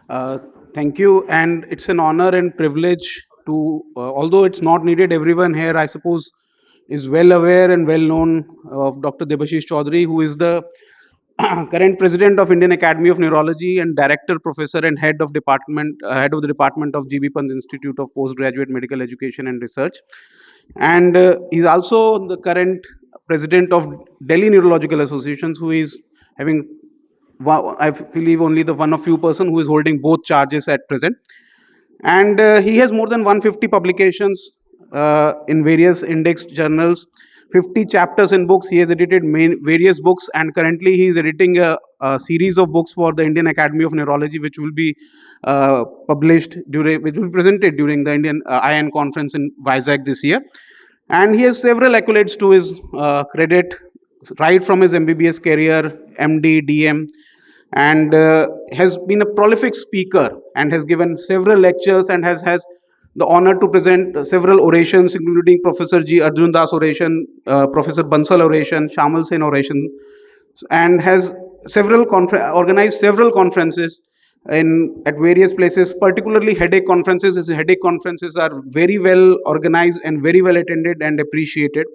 Uh, Thank you, and it's an honor and privilege to, although it's not needed, everyone here, I suppose, is well aware and well known of Dr. Debashish Chowdhury, who is the current president of Indian Academy of Neurology and director, professor, and head of the department of GB Pant Institute of Postgraduate Medical Education and Research, and he's also the current president of Delhi Neurological Associations, who is having I believe only the one of few person who is holding both charges at present. And he has more than 150 publications in various indexed journals, 50 chapters in books. He has edited various books, and currently he is editing a series of books for the Indian Academy of Neurology, which will be which will be presented during the Indian IN conference in Vizag this year. And he has several accolades to his credit, right from his MBBS career, MD, DM, and has been a prolific speaker and has given several lectures and has the honor to present several orations, including Professor G. Arjun Das oration, Professor Bansal oration, Shamal Sen oration, and has organized several conferences at various places, particularly headache conferences. His headache conferences are very well organized and very well attended and appreciated.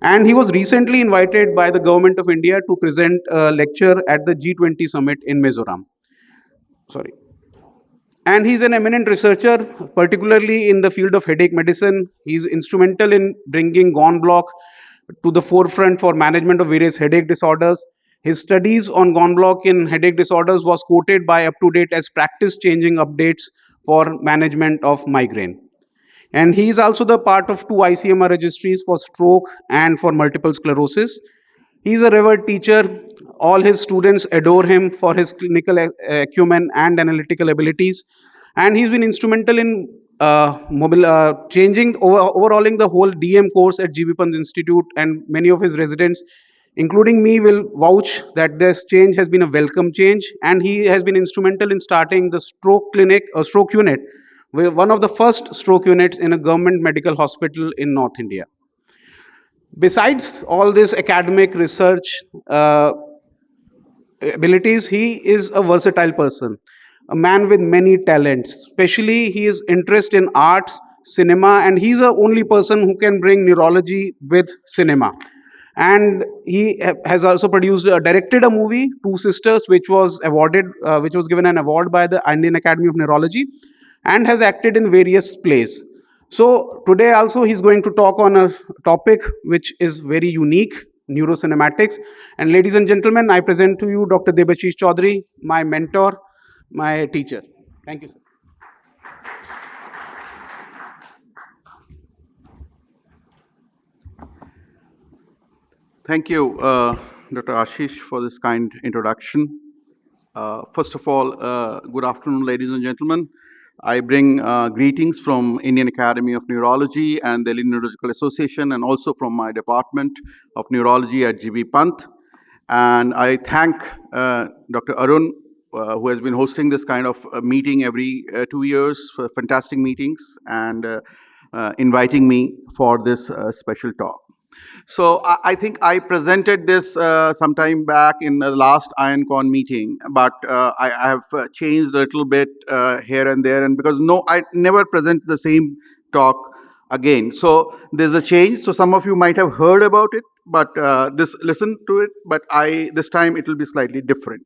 And he was recently invited by the government of India to present a lecture at the G20 summit in Mizoram. And he's an eminent researcher, particularly in the field of headache medicine. He's instrumental in bringing Gone block to the forefront for management of various headache disorders. His studies on Gone block in headache disorders was quoted by UpToDate as practice-changing updates for management of migraine. And he is also the part of 2 ICMR registries for stroke and for multiple sclerosis. He is a revered teacher. All his students adore him for his clinical acumen and analytical abilities. And he's been instrumental in overhauling the whole DM course at GB Pant Institute, and many of his residents, including me, will vouch that this change has been a welcome change. And he has been instrumental in starting the stroke unit, one of the first stroke units in a government medical hospital in North India. Besides all this academic research abilities, he is a versatile person, a man with many talents. Especially, he is interested in art, cinema, and he's the only person who can bring neurology with cinema. And he has also directed a movie, Two Sisters, which was given an award by the Indian Academy of Neurology, and has acted in various plays. So today also he's going to talk on a topic which is very unique, neurocinematics. And ladies and gentlemen, I present to you Dr. Debashish Chowdhury, my mentor, my teacher. Thank you, sir. Thank you, Dr. Ashish, for this kind introduction. First of all, good afternoon, ladies and gentlemen. I bring greetings from Indian Academy of Neurology and Delhi Neurological Association, and also from my department of neurology at GB Pant. And I thank Dr. Arun, who has been hosting this kind of meeting every 2 years, for fantastic meetings, and inviting me for this special talk. So I think I presented this sometime back in the last IronCon meeting, but I have changed a little bit here and there, and because I never present the same talk again. So there's a change. So some of you might have heard about it, but listen to it. But this time it will be slightly different.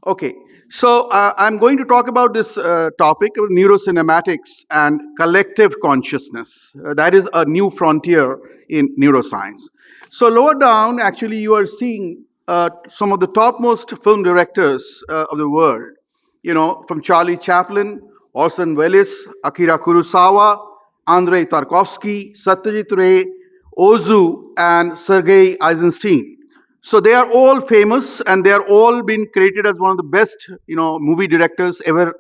Okay, so I'm going to talk about this topic of neurocinematics and collective consciousness. That is a new frontier in neuroscience. So lower down, actually, you are seeing some of the topmost film directors of the world. You know, from Charlie Chaplin, Orson Welles, Akira Kurosawa, Andrei Tarkovsky, Satyajit Ray, Ozu, and Sergei Eisenstein. So they are all famous, and they are all been created as one of the best, movie directors ever,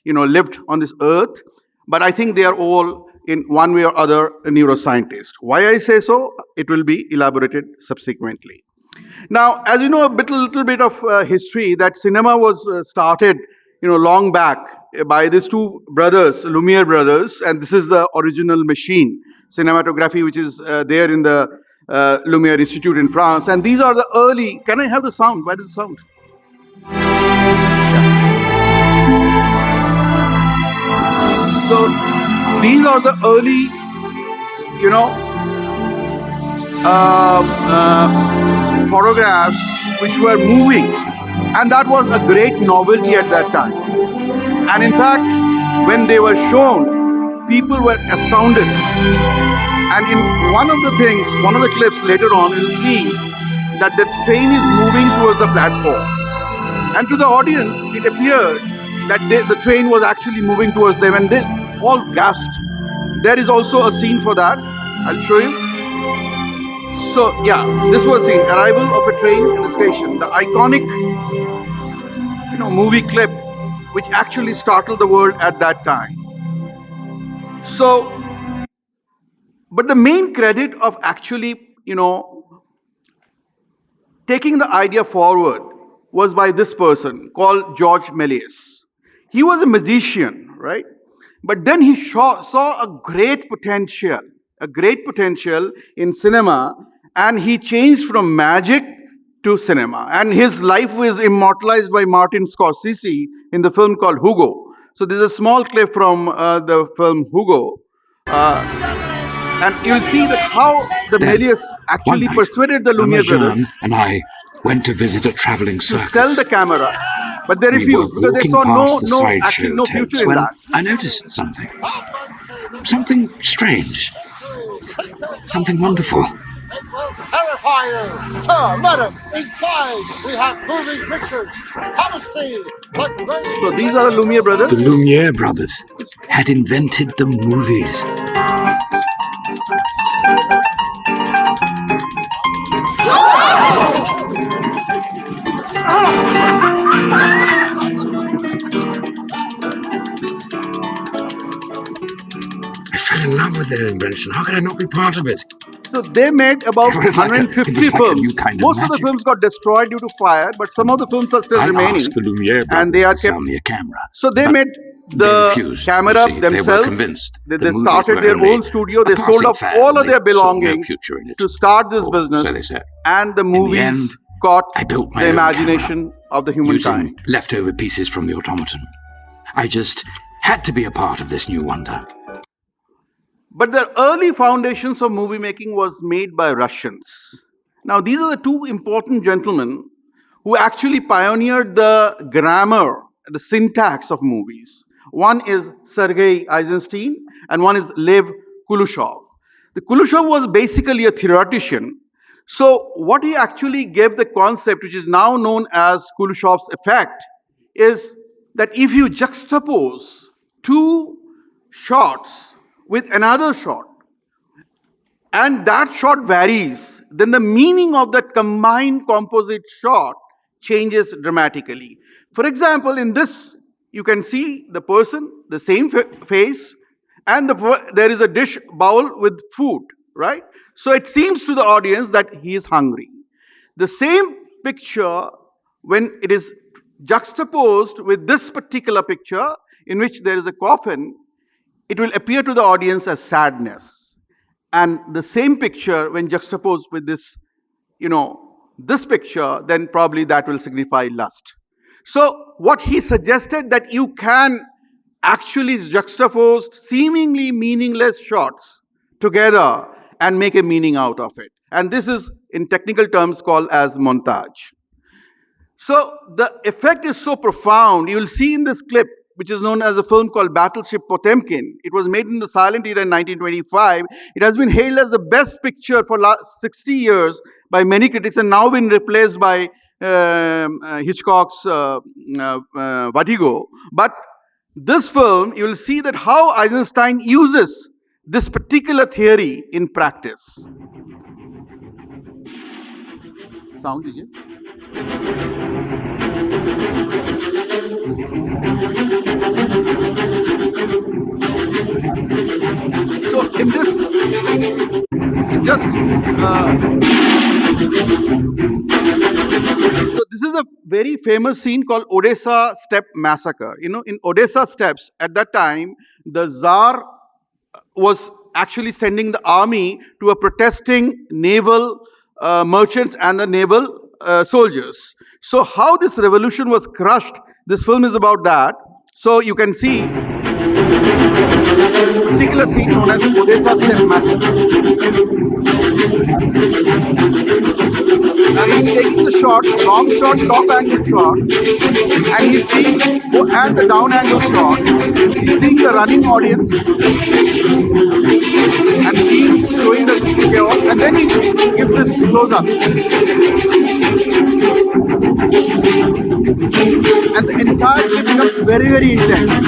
lived on this earth. But I think they are all, in one way or other, a neuroscientist. Why I say so, it will be elaborated subsequently. Now, as you know, little bit of history, that cinema was started, long back by these two brothers, Lumiere brothers, and this is the original machine, cinematography, which is there in the Lumiere Institute in France. And these are the early, can I have the sound? Where is the sound? Yeah. these are the early, you know, photographs which were moving, and that was a great novelty at that time. And in fact, when they were shown, people were astounded. And in one of the clips later on, you'll see that the train is moving towards the platform. And to the audience, it appeared that the train was actually moving towards them, and they all gasped. There is also a scene for that. I'll show you. So yeah, this was the arrival of a train in the station, the iconic, movie clip, which actually startled the world at that time. So, but the main credit of actually, taking the idea forward was by this person called George Méliès. He was a magician, right? But then he saw a great potential in cinema, and he changed from magic to cinema. And his life was immortalized by Martin Scorsese in the film called Hugo. So there's a small clip from the film Hugo. And you'll see that how the Méliès actually persuaded the Lumiere brothers and I went to visit a traveling circus to sell the camera, but they refused because they saw no future in that. I noticed something strange, something wonderful. It will terrify you. Sir, madam, inside we have moving pictures. Have a see. So these are the Lumiere brothers. The Lumiere brothers had invented the movies. I fell in love with their invention. How could I not be part of it? So they made about 150 films. Most of the films got destroyed due to fire, but some of the films are still remaining. Asked the Lumiere and they are to sell me a camera. So they made the camera themselves. They were convinced. They started their own studio. They sold off all of their belongings to start this business. So they said. And the movies caught the imagination of the humankind. Using leftover pieces from the automaton. I just had to be a part of this new wonder. But the early foundations of movie making was made by Russians. Now, these are the two important gentlemen who actually pioneered the grammar, the syntax of movies. One is Sergei Eisenstein and one is Lev Kuleshov. The Kuleshov was basically a theoretician. So what he actually gave the concept, which is now known as Kuleshov's effect, is that if you juxtapose two shots with another shot, and that shot varies, then the meaning of that combined composite shot changes dramatically. For example, in this, you can see the person, the same face, and there is a dish bowl with food, right? So it seems to the audience that he is hungry. The same picture, when it is juxtaposed with this particular picture, in which there is a coffin, it will appear to the audience as sadness. And the same picture, when juxtaposed with this, this picture, then probably that will signify lust. So what he suggested, that you can actually juxtapose seemingly meaningless shots together and make a meaning out of it. And this is, in technical terms, called as montage. So the effect is so profound. You will see in this clip, which is known as a film called Battleship Potemkin. It was made in the silent era in 1925. It has been hailed as the best picture for last 60 years by many critics, and now been replaced by Hitchcock's Vertigo. But this film, you will see that how Eisenstein uses this particular theory in practice. Sound did you? So in this, just so this is a very famous scene called Odessa Steppe Massacre. In Odessa Steppes, at that time, the Tsar was actually sending the army to a protesting naval merchants and the naval soldiers. So how this revolution was crushed, this film is about that. So you can see this particular scene known as Odessa Step Massacre. Now he's taking the shot, long shot, top angle shot, and he's seeing, and the down angle shot, he's seeing the running audience and showing the chaos, and then he gives this close-ups. And the entire clip becomes very, very intense.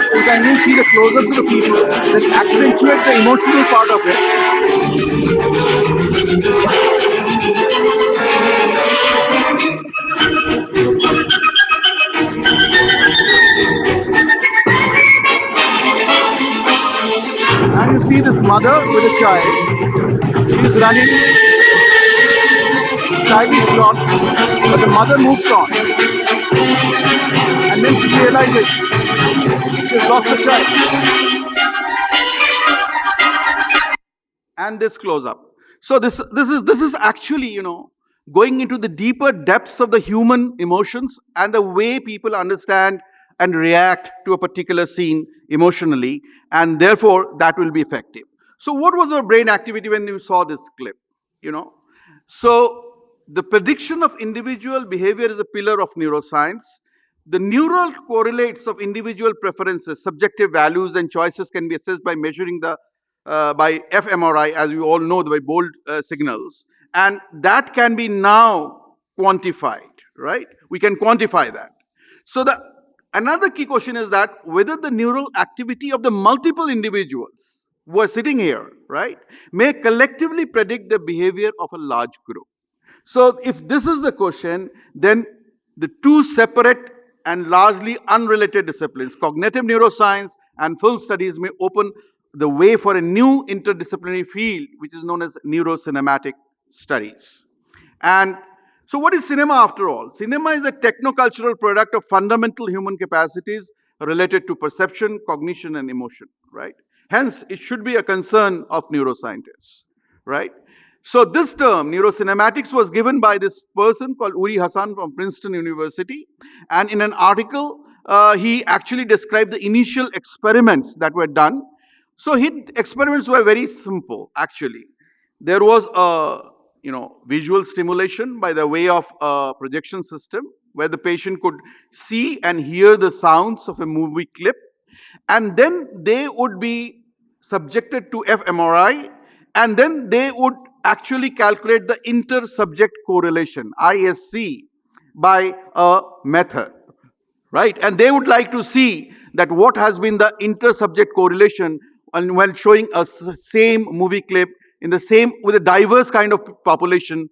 So you can again see the close-ups of the people that accentuate the emotional part of it. Now you see this mother with a child. She's running. The child is shot, but the mother moves on. And then she realizes she has lost a child. And this close up. So this is actually, going into the deeper depths of the human emotions and the way people understand and react to a particular scene emotionally, and therefore that will be effective. So what was our brain activity when you saw this clip? So the prediction of individual behavior is a pillar of neuroscience. The neural correlates of individual preferences, subjective values, and choices can be assessed by measuring the by fMRI, as we all know, by bold signals, and that can be now quantified, right? We can quantify that. So another key question is that whether the neural activity of the multiple individuals who are sitting here, right, may collectively predict the behavior of a large group. So if this is the question, then the two separate and largely unrelated disciplines, cognitive neuroscience and film studies, may open the way for a new interdisciplinary field, which is known as neurocinematic studies. And so what is cinema after all? Cinema is a techno-cultural product of fundamental human capacities related to perception, cognition, and emotion, right? Hence, it should be a concern of neuroscientists, right? So this term, neurocinematics, was given by this person called Uri Hassan from Princeton University. And in an article, he actually described the initial experiments that were done. So his experiments were very simple, actually. There was a visual stimulation by the way of a projection system where the patient could see and hear the sounds of a movie clip. And then they would be subjected to fMRI, and then they would actually calculate the inter-subject correlation, ISC, by a method, right? And they would like to see that what has been the inter-subject correlation when showing a same movie clip in the same, with a diverse kind of population,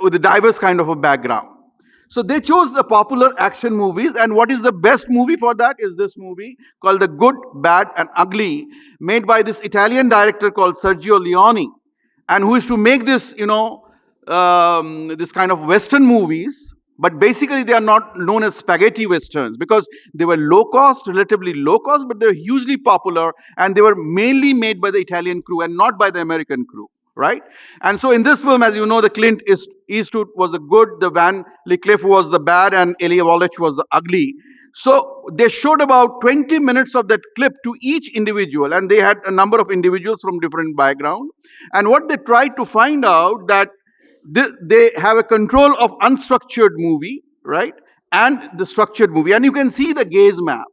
with a diverse kind of a background. So they chose the popular action movies, and what is the best movie for that is this movie called The Good, Bad and Ugly, made by this Italian director called Sergio Leone, and who is to make this, this kind of Western movies, but basically they are not known as spaghetti Westerns because they were low cost, relatively low cost, but they're hugely popular, and they were mainly made by the Italian crew and not by the American crew, right? And so in this film, as you know, the Clint Eastwood was the good, the Van Cleef was the bad, and Elia Wallach was the ugly. So they showed about 20 minutes of that clip to each individual, and they had a number of individuals from different backgrounds. And what they tried to find out that they have a control of unstructured movie, right, and the structured movie. And you can see the gaze map.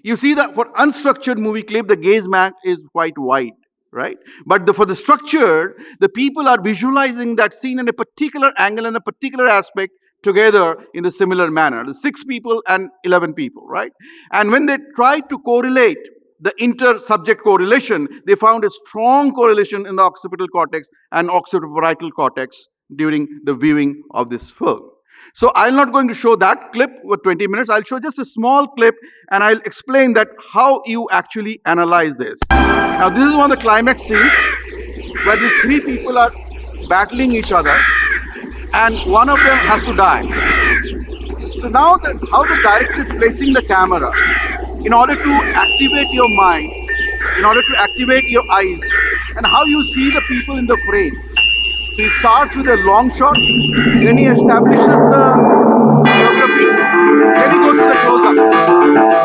You see that for unstructured movie clip, the gaze map is quite wide, right? But for the structured, the people are visualizing that scene in a particular angle and a particular aspect together in a similar manner. The 6 people and 11 people, right? And when they tried to correlate the inter-subject correlation, they found a strong correlation in the occipital cortex and occipital cortex during the viewing of this film. So I'm not going to show that clip for 20 minutes. I'll show just a small clip, and I'll explain that how you actually analyze this. Now, this is one of the climax scenes where these 3 people are battling each other. and one of them has to die. So now how the director is placing the camera in order to activate your mind, in order to activate your eyes, and how you see the people in the frame. So he starts with a long shot, then he establishes the choreography, then he goes to the close-up.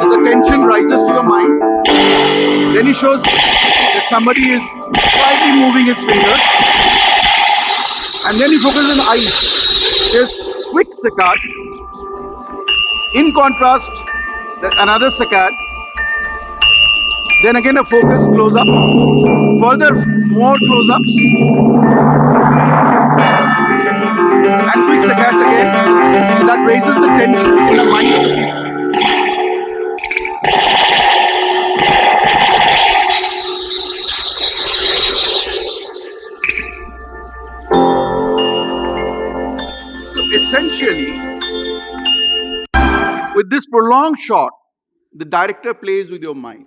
So the tension rises to your mind. Then he shows that somebody is slightly moving his fingers. And then he focuses on the eyes. There's quick saccade. In contrast, another saccade. Then again a focus close-up. Further, more close-ups. And quick saccades again. So that raises the tension in the mind of the people. Essentially, with this prolonged shot, the director plays with your mind,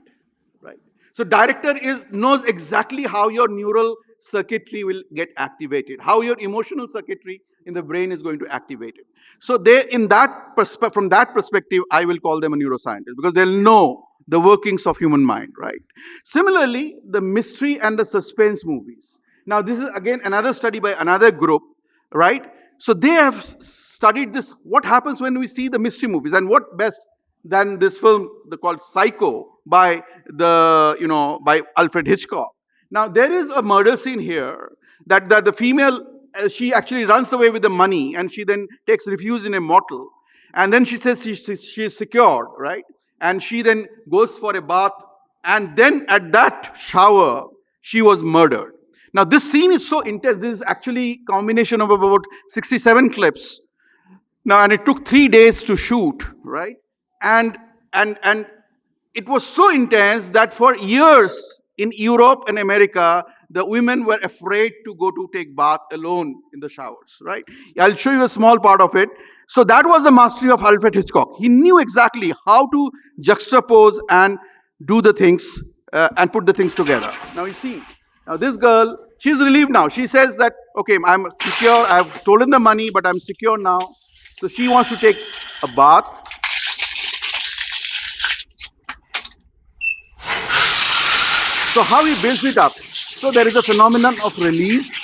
right? So director knows exactly how your neural circuitry will get activated, how your emotional circuitry in the brain is going to activate it. So from that perspective, I will call them a neuroscientist, because they'll know the workings of human mind, right? Similarly, the mystery and the suspense movies. Now, this is again another study by another group, right? So they have studied this, what happens when we see the mystery movies, and what best than this film called Psycho by by Alfred Hitchcock. Now there is a murder scene here that the female, she actually runs away with the money, and she then takes refuge in a motel, and then she says she is secured, right? And she then goes for a bath, and then at that shower she was murdered. Now this scene is so intense. This is actually a combination of about 67 clips. Now, and it took 3 days to shoot, right? And it was so intense that for years in Europe and America, the women were afraid to go to take bath alone in the showers, right? I'll show you a small part of it. So that was the mastery of Alfred Hitchcock. He knew exactly how to juxtapose and do the things and put the things together. Now you see, now this girl, she's relieved now. She says that, okay, I'm secure, I've stolen the money, but I'm secure now. So she wants to take a bath. So how he builds it up? So there is a phenomenon of release.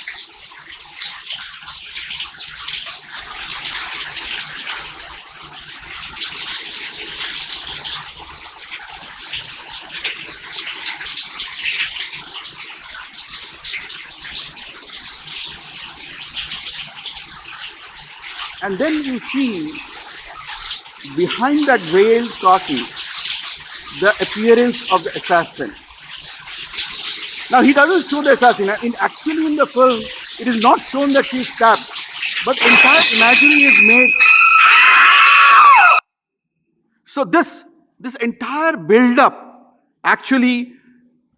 And then you see behind that veiled curtain the appearance of the assassin. Now he doesn't show the assassin. Actually in the film, it is not shown that she is stabbed, but entire imagery is made. So this entire build-up actually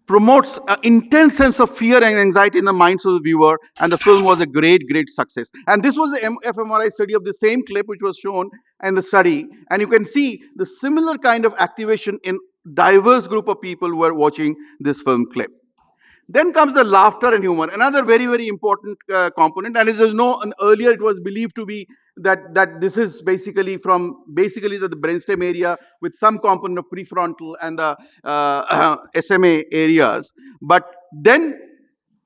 promotes an intense sense of fear and anxiety in the minds of the viewer, and the film was a great success. And this was the fMRI study of the same clip which was shown in the study, and you can see the similar kind of activation in diverse group of people who are watching this film clip. Then comes the laughter and humor, another very important component. And earlier it was believed to be that this is basically the brainstem area with some component of prefrontal and the SMA areas. But then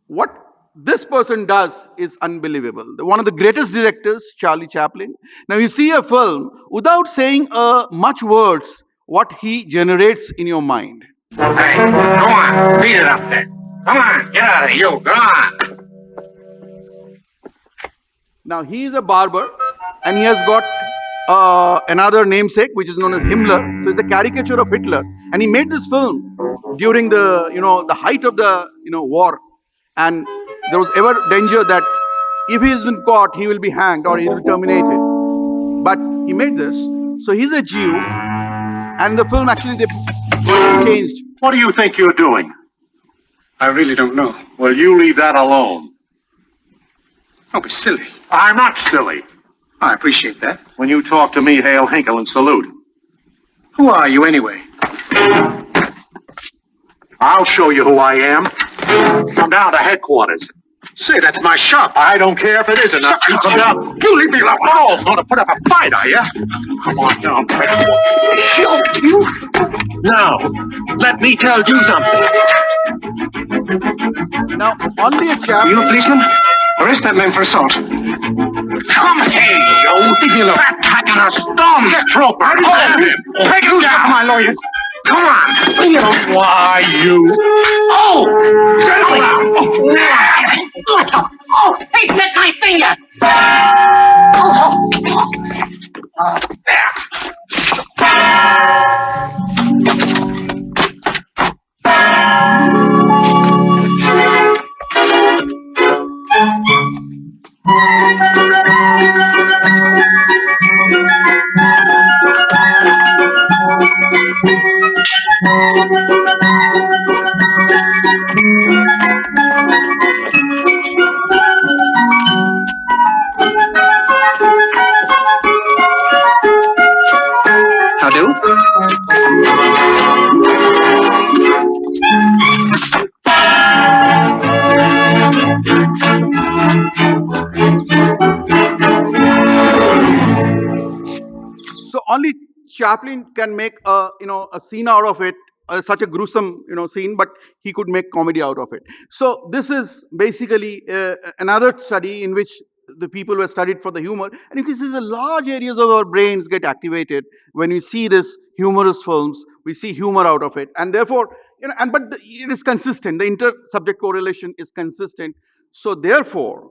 what this person does is unbelievable. One of the greatest directors, Charlie Chaplin. Now you see a film without saying much words, what he generates in your mind. Hey, go on, beat it up there. Come on, get out of here, you. Go on. Now, he is a barber, and he has got another namesake, which is known as Himmler. So, it's a caricature of Hitler. And he made this film during the height of the, war. And there was ever danger that if he has been caught, he will be hanged or he will be terminated. But he made this. So, he's a Jew. And the film, actually, they got exchanged. What do you think you're doing? I really don't know. Well, you leave that alone. Don't be silly. I'm not silly. I appreciate that. When you talk to me, hail Hinkle and salute. Who are you anyway? I'll show you who I am. Come down to headquarters. Say, that's my shop. I don't care if it isn't. Shut up. You leave me alone. Oh, going to put up a fight, are you? Come on down, Pet. She'll you. Now, let me tell you something. Now, only a Are chap. you a policeman? Arrest that man for assault. Come here, you digging a fat tack and a stone. Get roper. Hold him. Take him down, my lawyer. Come on. Bring it on. Why, you. Oh! Settle down. Oh, he bit my finger. How do? So only Chaplin can make a scene out of it, such a gruesome scene, but he could make comedy out of it. So this is basically another study in which the people were studied for the humor, and you can see the large areas of our brains get activated when we see this humorous films. We see humor out of it, and therefore it is consistent. The inter-subject correlation is consistent. So therefore,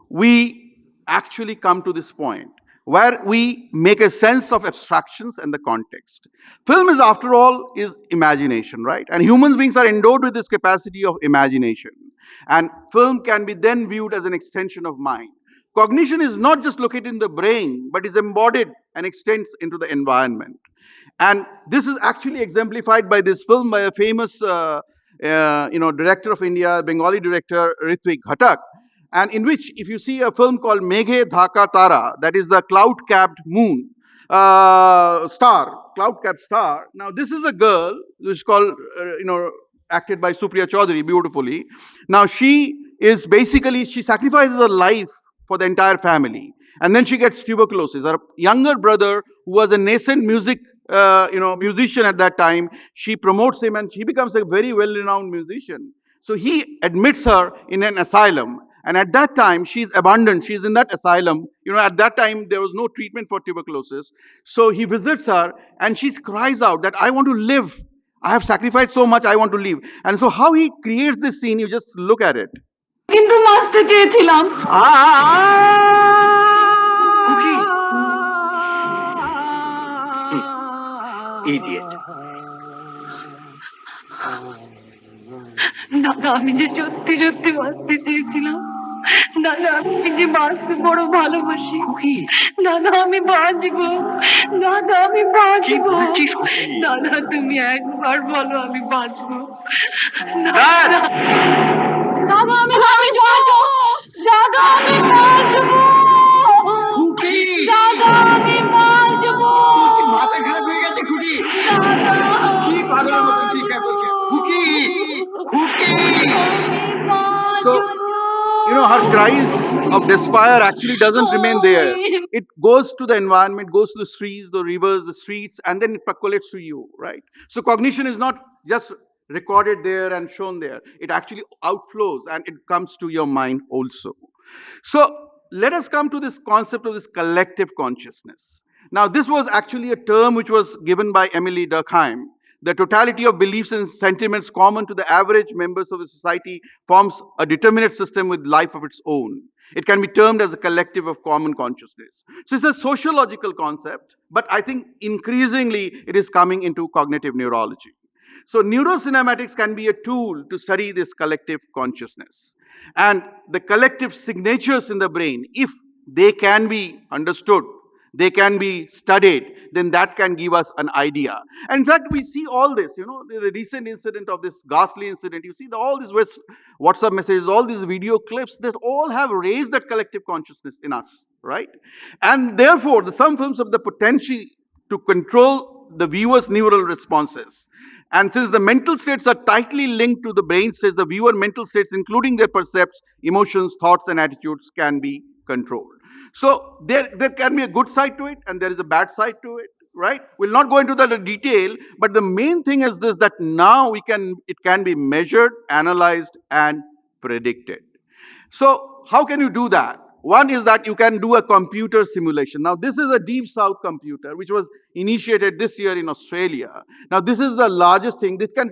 we actually come to this point where we make a sense of abstractions and the context. Film is, after all, is imagination, right? And human beings are endowed with this capacity of imagination. And film can be then viewed as an extension of mind. Cognition is not just located in the brain, but is embodied and extends into the environment. And this is actually exemplified by this film by a famous director of India, Bengali director, Ritwik Ghatak. And in which, if you see a film called Meghe Dhaka Tara, that is the cloud-capped moon, cloud-capped star. Now, this is a girl which is called, acted by Supriya Chowdhury beautifully. Now, she sacrifices her life for the entire family. And then she gets tuberculosis. Her younger brother, who was a nascent musician at that time, she promotes him and he becomes a very well-renowned musician. So he admits her in an asylum. And at that time, she's abandoned. She's in that asylum. At that time, there was no treatment for tuberculosis. So he visits her and she cries out that, I want to live. I have sacrificed so much, I want to live. And so how he creates this scene, you just look at it. কিন্তু মারতে চেয়েছিলাম Idiot. দাদা আমি যে সত্যি সত্যি বাঁচতে চেয়েছিলাম দাদা আমি যে বাঁচতে বড় ভালোবাসি দাদা আমি বাঁচবো দাদা আমি বাঁচবো দাদা তুমি একবার বলো আমি বাঁচবো দাদা দাদা আমি বাঁচবো দাদা আমি বাঁচবো দাদা আমি বাঁচবো মাথা খারাপ হয়ে গেছে খুকি কি পাগলের মতো চিৎকার করছে খুকি So, her cries of despair actually doesn't remain there. It goes to the environment, goes to the trees, the rivers, the streets, and then it percolates to you, right? So cognition is not just recorded there and shown there. It actually outflows and it comes to your mind also. So let us come to this concept of this collective consciousness. Now, this was actually a term which was given by Emily Durkheim. The totality of beliefs and sentiments common to the average members of the society forms a determinate system with life of its own. It can be termed as a collective of common consciousness. So it's a sociological concept, but I think increasingly it is coming into cognitive neurology. So neurocinematics can be a tool to study this collective consciousness. And the collective signatures in the brain, if they can be understood, they can be studied, then that can give us an idea. And in fact, we see all this, the recent incident of this ghastly incident, you see all these WhatsApp messages, all these video clips, they all have raised that collective consciousness in us, right? And therefore, some films have the potential to control the viewer's neural responses. And since the mental states are tightly linked to the brain states, the viewer mental states, including their percepts, emotions, thoughts, and attitudes, can be controlled. So there can be a good side to it, and there is a bad side to it, right? We'll not go into the detail, but the main thing is this, that now it can be measured, analyzed, and predicted. So how can you do that? One is that you can do a computer simulation. Now, this is a Deep South computer, which was initiated this year in Australia. Now, this is the largest thing. This can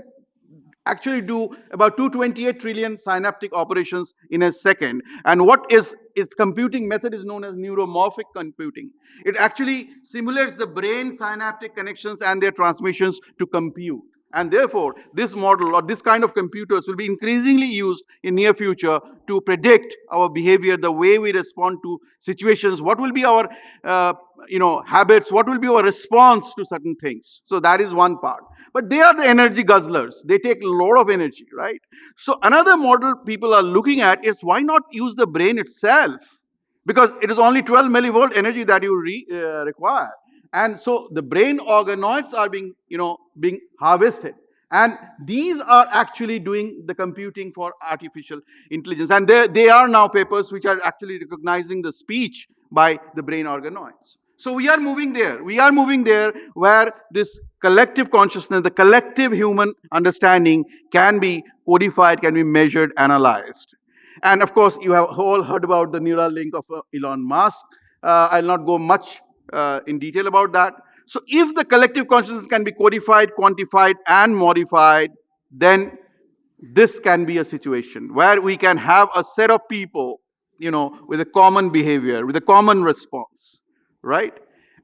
actually do about 228 trillion synaptic operations in a second. And what is its computing method is known as neuromorphic computing. It actually simulates the brain synaptic connections and their transmissions to compute. And therefore, this model or this kind of computers will be increasingly used in near future to predict our behavior, the way we respond to situations, what will be our habits, what will be our response to certain things. So that is one part. But they are the energy guzzlers. They take a lot of energy, right? So another model people are looking at is, why not use the brain itself? Because it is only 12 millivolt energy that you require. And so the brain organoids are being harvested. And these are actually doing the computing for artificial intelligence. And there are now papers which are actually recognizing the speech by the brain organoids. So we are moving there. We are moving there where this collective consciousness, the collective human understanding can be codified, can be measured, analyzed. And of course, you have all heard about the neural link of Elon Musk. I'll not go much in detail about that. So if the collective consciousness can be codified, quantified, and modified, then this can be a situation where we can have a set of people, with a common behavior, with a common response, right?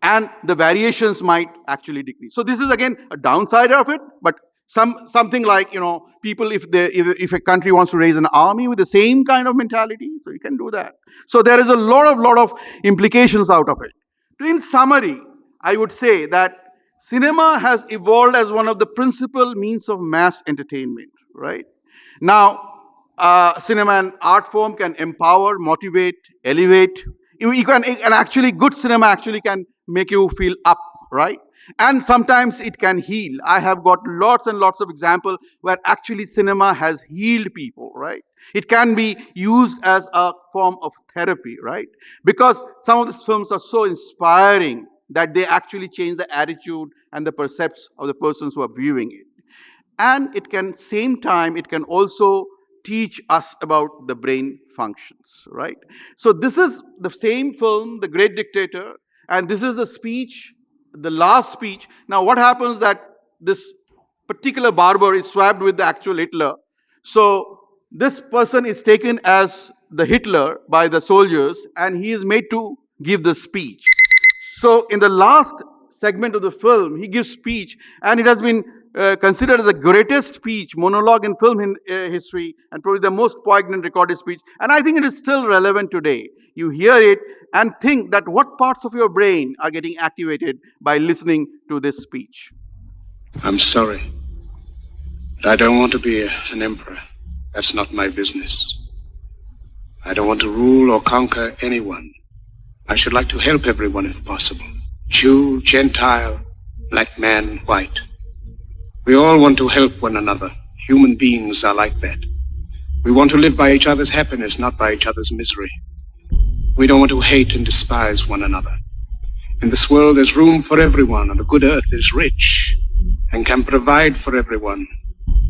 And the variations might actually decrease. So this is again a downside of it, but something like, people, if a country wants to raise an army with the same kind of mentality, so you can do that. So there is a lot of implications out of it. In summary, I would say that cinema has evolved as one of the principal means of mass entertainment, right? Now, cinema and art form can empower, motivate, elevate. And actually, good cinema actually can make you feel up, right? And sometimes it can heal. I have got lots and lots of examples where actually cinema has healed people, right? It can be used as a form of therapy, right? Because some of these films are so inspiring that they actually change the attitude and the percepts of the persons who are viewing it. And it can, same time, it can also teach us about the brain functions, right? So this is the same film, The Great Dictator, and this is the speech, the last speech. Now what happens that this particular barber is swapped with the actual Hitler. So this person is taken as the Hitler by the soldiers, and he is made to give the speech. So in the last segment of the film, he gives speech, and it has been considered as the greatest speech, monologue in film history, and probably the most poignant recorded speech. And I think it is still relevant today. You hear it and think that what parts of your brain are getting activated by listening to this speech. I'm sorry, but I don't want to be an emperor. That's not my business. I don't want to rule or conquer anyone. I should like to help everyone if possible. Jew, Gentile, black man, white. We all want to help one another. Human beings are like that. We want to live by each other's happiness, not by each other's misery. We don't want to hate and despise one another. In this world, there's room for everyone, and the good earth is rich and can provide for everyone.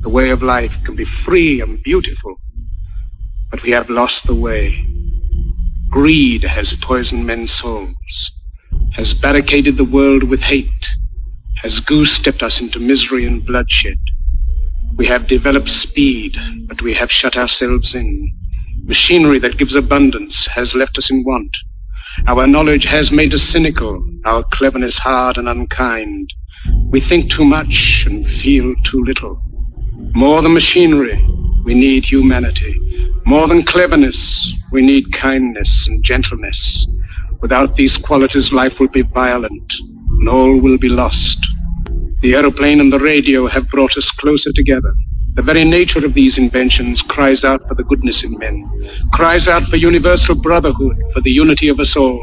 The way of life can be free and beautiful, but we have lost the way. Greed has poisoned men's souls, has barricaded the world with hate, has goose-stepped us into misery and bloodshed. We have developed speed, but we have shut ourselves in. Machinery that gives abundance has left us in want. Our knowledge has made us cynical, our cleverness hard and unkind. We think too much and feel too little. More than machinery, we need humanity. More than cleverness, we need kindness and gentleness. Without these qualities, life will be violent, and all will be lost. The aeroplane and the radio have brought us closer together. The very nature of these inventions cries out for the goodness in men, cries out for universal brotherhood, for the unity of us all.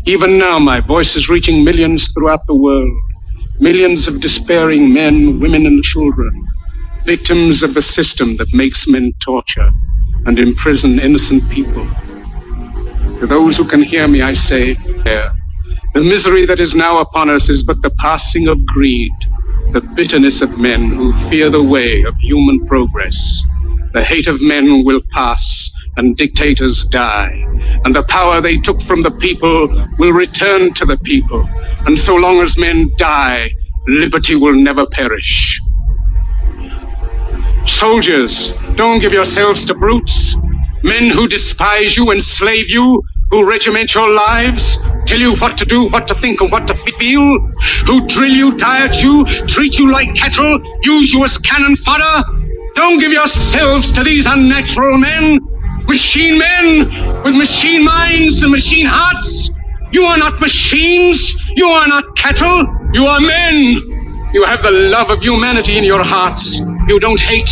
Even now, my voice is reaching millions throughout the world. Millions of despairing men, women, and children, victims of the system that makes men torture and imprison innocent people. To those who can hear me, I say, the misery that is now upon us is but the passing of greed, the bitterness of men who fear the way of human progress. The hate of men will pass and dictators die, and the power they took from the people will return to the people. And so long as men die, liberty will never perish. Soldiers, don't give yourselves to brutes, men who despise you, enslave you, who regiment your lives, tell you what to do, what to think, and what to feel, who drill you, diet you, treat you like cattle, use you as cannon fodder. Don't give yourselves to these unnatural men with machine minds and machine hearts. You are not machines, you are not cattle, you are men. You have the love of humanity in your hearts. You don't hate,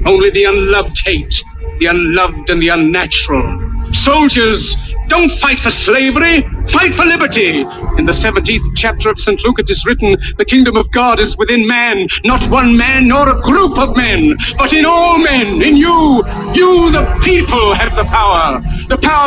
only the unloved hate, the unloved and the unnatural. Soldiers, don't fight for slavery, fight for liberty. In the 17th chapter of St. Luke it is written, the kingdom of God is within man, not one man nor a group of men, but in all men, in you. You, the people, have the power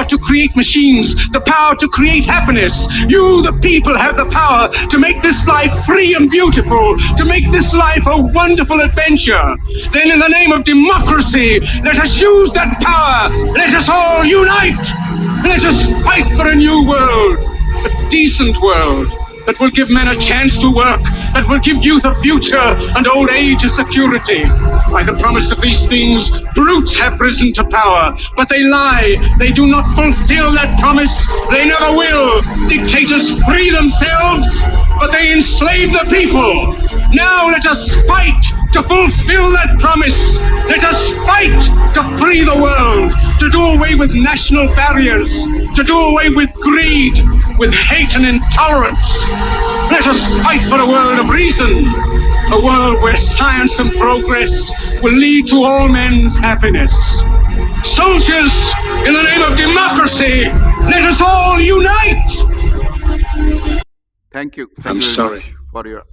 to create machines, the power to create happiness. You, the people, have the power to make this life free and beautiful, to make this life a wonderful adventure. Then in the name of democracy, let us use that power. Let us all unite. Let us fight for a new world, a decent world, that will give men a chance to work, that will give youth a future and old age a security. By the promise of these things, brutes have risen to power, but they lie. They do not fulfill that promise. They never will. Dictators free themselves, but they enslave the people. Now let us fight to fulfill that promise. Let us fight to free the world, to do away with national barriers, to do away with greed, with hate and intolerance. Let us fight for a world of reason, a world where science and progress will lead to all men's happiness. Soldiers, in the name of democracy, let us all unite! Thank you. I'm Very sorry. much for your